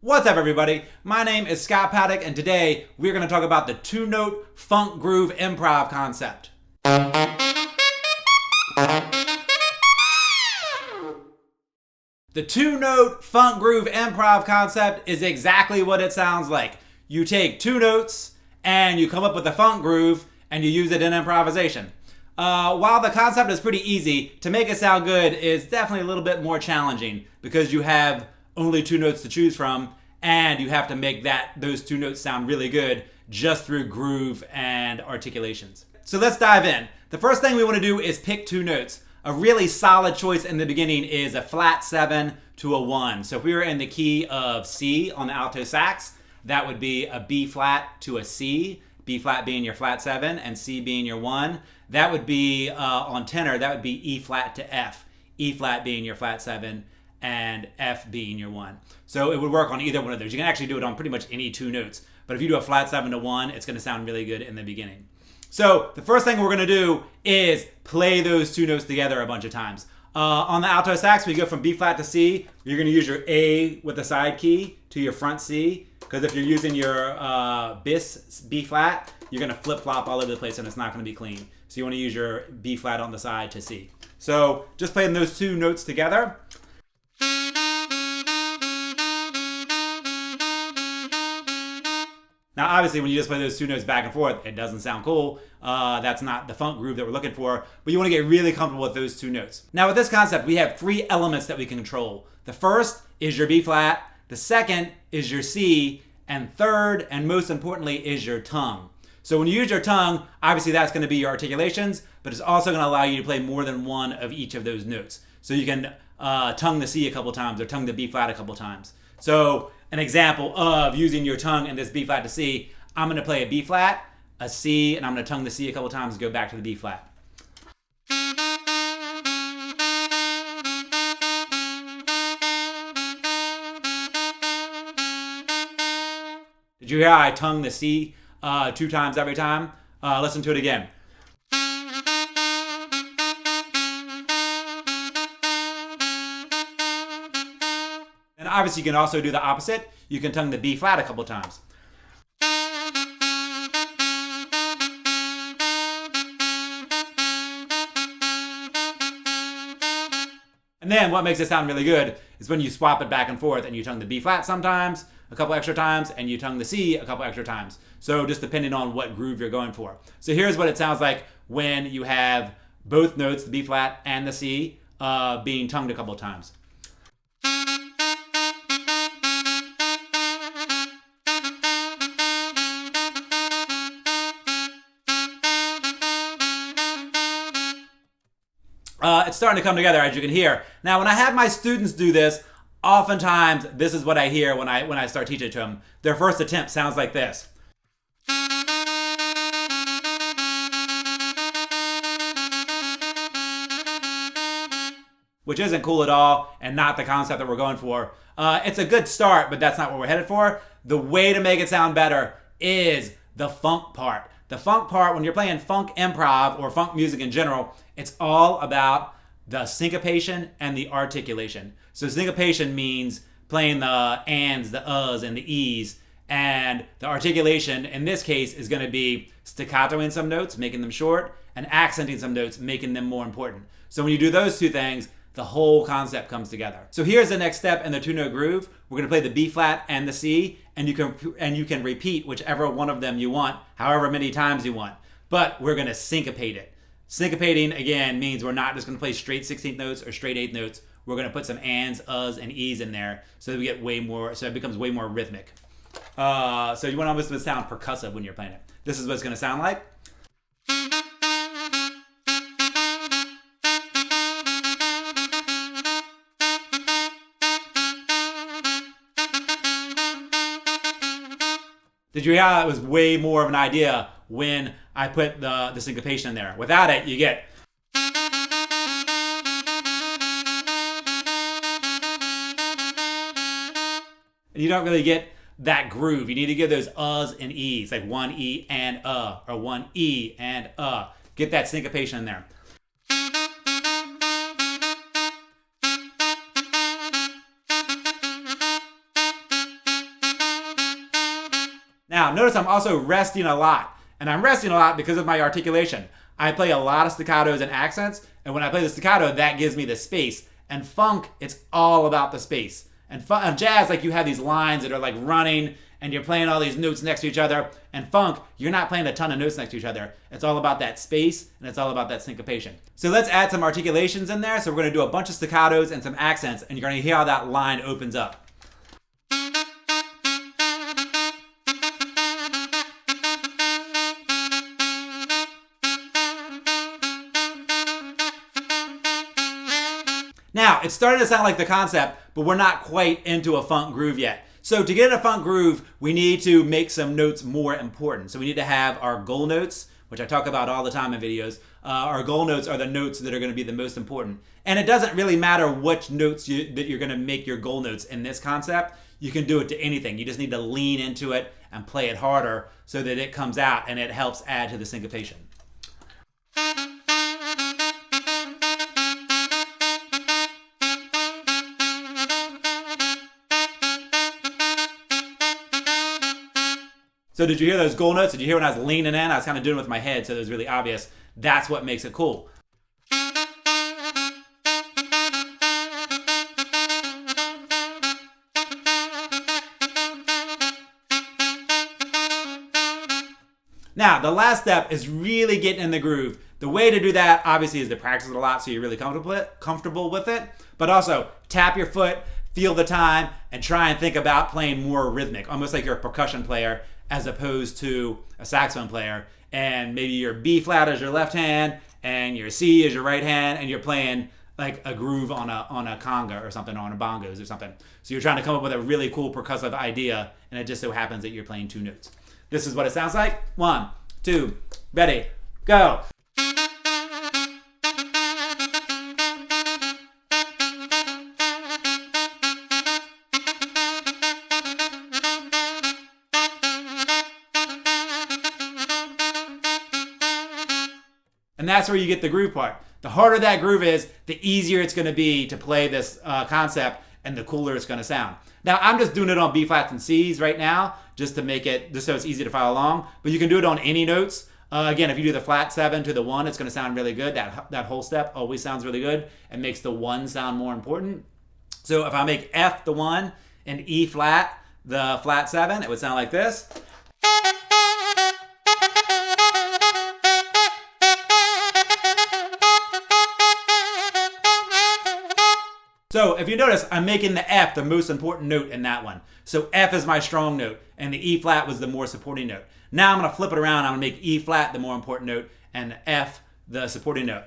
What's up, everybody? My name is Scott Paddock, and today we're going to talk about the two-note funk groove improv concept. The two-note funk groove improv concept is exactly what it sounds like. You take two notes and you come up with a funk groove and you use it in improvisation. While the concept is pretty easy, to make it sound good is definitely a little bit more challenging because you have only two notes to choose from and you have to make those two notes sound really good just through groove and articulations. So let's dive in. The first thing we want to do is pick two notes. A really solid choice in the beginning is a flat 7 to a 1. So if we were in the key of C on the alto sax, that would be a B flat to a C, B flat being your flat 7 and C being your 1. That would be on tenor, that would be E flat to F, E flat being your flat 7 and F being your 1. So it would work on either one of those. You can actually do it on pretty much any two notes. But if you do a flat 7 to 1, it's going to sound really good in the beginning. So the first thing we're going to do is play those two notes together a bunch of times. On the alto sax, we go from B flat to C. You're going to use your A with the side key to your front C. Because if you're using your bis B flat, you're going to flip flop all over the place and it's not going to be clean. So you want to use your B flat on the side to C. So just playing those two notes together. Now, obviously, when you just play those two notes back and forth, it doesn't sound cool. That's not the funk groove that we're looking for, but you want to get really comfortable with those two notes. Now, with this concept, we have three elements that we can control. The first is your B flat, the second is your C, and third, and most importantly, is your tongue. So when you use your tongue, obviously that's going to be your articulations, but it's also going to allow you to play more than one of each of those notes. So you can tongue the C a couple times or tongue the B flat a couple times. So an example of using your tongue in this B flat to C, I'm going to play a B flat, a C, and I'm going to tongue the C a couple times and go back to the B flat. Did you hear how I tongue the C two times every time? Listen to it again. And obviously you can also do the opposite. You can tongue the B flat a couple times. And then what makes it sound really good is when you swap it back and forth and you tongue the B flat sometimes, a couple extra times, and you tongue the C a couple extra times. So just depending on what groove you're going for. So here's what it sounds like when you have both notes, the B flat and the C, being tongued a couple times. It's starting to come together, as you can hear. Now, when I have my students do this, oftentimes this is what I hear when I start teaching to them. Their first attempt sounds like this. Which isn't cool at all and not the concept that we're going for. It's a good start, but that's not what we're headed for. The way to make it sound better is the funk part. The funk part, when you're playing funk improv or funk music in general, it's all about the syncopation and the articulation. So syncopation means playing the ands, the uhs, and the e's. And the articulation, in this case, is going to be staccatoing some notes, making them short, and accenting some notes, making them more important. So when you do those two things, the whole concept comes together. So here's the next step in the two-note groove. We're going to play the B flat and the C, and you can repeat whichever one of them you want, however many times you want. But we're going to syncopate it. Syncopating, again, means we're not just going to play straight 16th notes or straight 8th notes. We're going to put some ands, uhs, and e's in there so that we get way more, so it becomes way more rhythmic. So you want almost to sound percussive when you're playing it. This is what it's going to sound like. Did you hear how it was way more of an idea when I put the syncopation in there? Without it, you get... And you don't really get that groove. You need to get those uhs and e's, like one E and or one E and Get that syncopation in there. Now, notice I'm also resting a lot. And I'm resting a lot because of my articulation. I play a lot of staccatos and accents, and when I play the staccato, that gives me the space. And funk, it's all about the space. And jazz, like you have these lines that are like running, and you're playing all these notes next to each other. And funk, you're not playing a ton of notes next to each other. It's all about that space, and it's all about that syncopation. So let's add some articulations in there. So we're gonna do a bunch of staccatos and some accents, and you're gonna hear how that line opens up. Now, it's starting to sound like the concept, but we're not quite into a funk groove yet. So to get in a funk groove, we need to make some notes more important. So we need to have our goal notes, which I talk about all the time in videos. Our goal notes are the notes that are going to be the most important. And it doesn't really matter which notes that you're going to make your goal notes in this concept. You can do it to anything. You just need to lean into it and play it harder so that it comes out and it helps add to the syncopation. So did you hear those goal notes? Did you hear when I was leaning in? I was kind of doing it with my head, so it was really obvious. That's what makes it cool. Now, the last step is really getting in the groove. The way to do that, obviously, is to practice it a lot so you're really comfortable with it. But also, tap your foot, feel the time, and try and think about playing more rhythmic, almost like you're a percussion player as opposed to a saxophone player. And maybe your B flat is your left hand, and your C is your right hand, and you're playing like a groove on a conga or something, on a bongos or something. So you're trying to come up with a really cool percussive idea, and it just so happens that you're playing two notes. This is what it sounds like. 1, 2, ready, go. And that's where you get the groove part. The harder that groove is, the easier it's going to be to play this concept, and the cooler it's going to sound. Now, I'm just doing it on B flats and C's right now, just so it's easy to follow along. But you can do it on any notes. Again, if you do the flat 7 to the 1, it's going to sound really good. That whole step always sounds really good and makes the 1 sound more important. So if I make F the 1 and E flat the flat 7, it would sound like this. So if you notice, I'm making the F the most important note in that one. So F is my strong note, and the E flat was the more supporting note. Now I'm going to flip it around. I'm going to make E flat the more important note, and F the supporting note.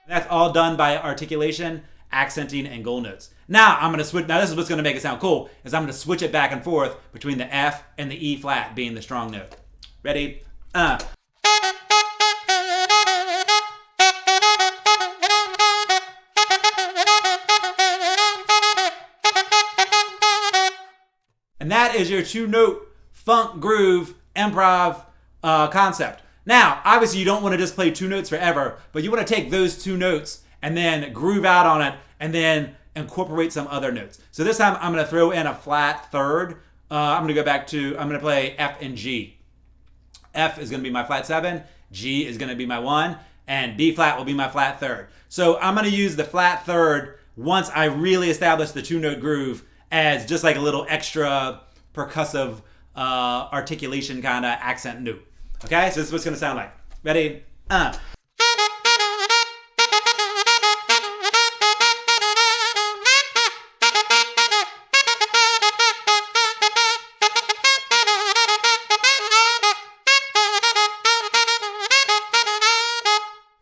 That's all done by articulation, accenting, and goal notes. Now I'm going to switch. Now this is what's going to make it sound cool, is I'm going to switch it back and forth between the F and the E flat being the strong note. Ready? And that is your 2-note funk groove improv concept. Now, obviously you don't want to just play 2 notes forever, but you want to take those 2 notes and then groove out on it and then incorporate some other notes. So this time I'm going to throw in a flat 3rd. I'm going to play F and G. F is going to be my flat 7, G is going to be my 1, and B flat will be my flat 3rd. So I'm going to use the flat 3rd once I really establish the 2-note groove as just like a little extra percussive articulation kind of accent note. Okay, so this is what it's going to sound like. Ready?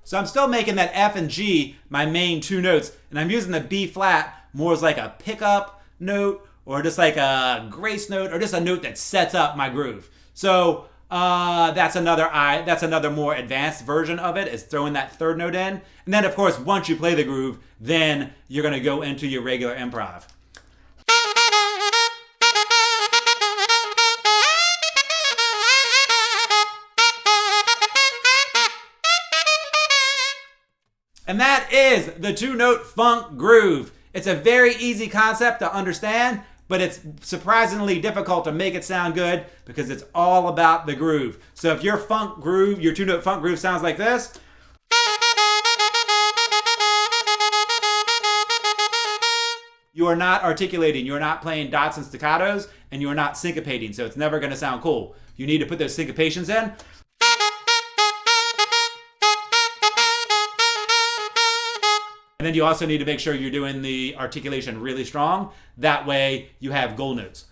So I'm still making that F and G my main 2 notes, and I'm using the B flat more as like a pickup note, or just like a grace note, or just a note that sets up my groove. So that's another more advanced version of it, is throwing that 3rd note in. And then of course, once you play the groove, then you're gonna go into your regular improv. And that is the two-note funk groove. It's a very easy concept to understand, but it's surprisingly difficult to make it sound good because it's all about the groove. So if your funk groove, your two-note funk groove sounds like this, you are not articulating, you are not playing dots and staccatos, and you are not syncopating, so it's never going to sound cool. You need to put those syncopations in. And then you also need to make sure you're doing the articulation really strong. That way you have goal notes.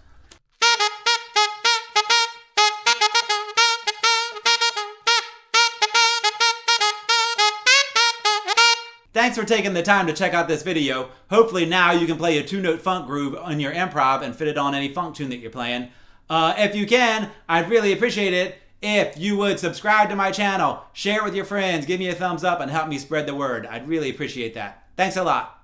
Thanks for taking the time to check out this video. Hopefully now you can play a two-note funk groove on your improv and fit it on any funk tune that you're playing. If you can, I'd really appreciate it if you would subscribe to my channel, share it with your friends, give me a thumbs up, and help me spread the word. I'd really appreciate that. Thanks a lot.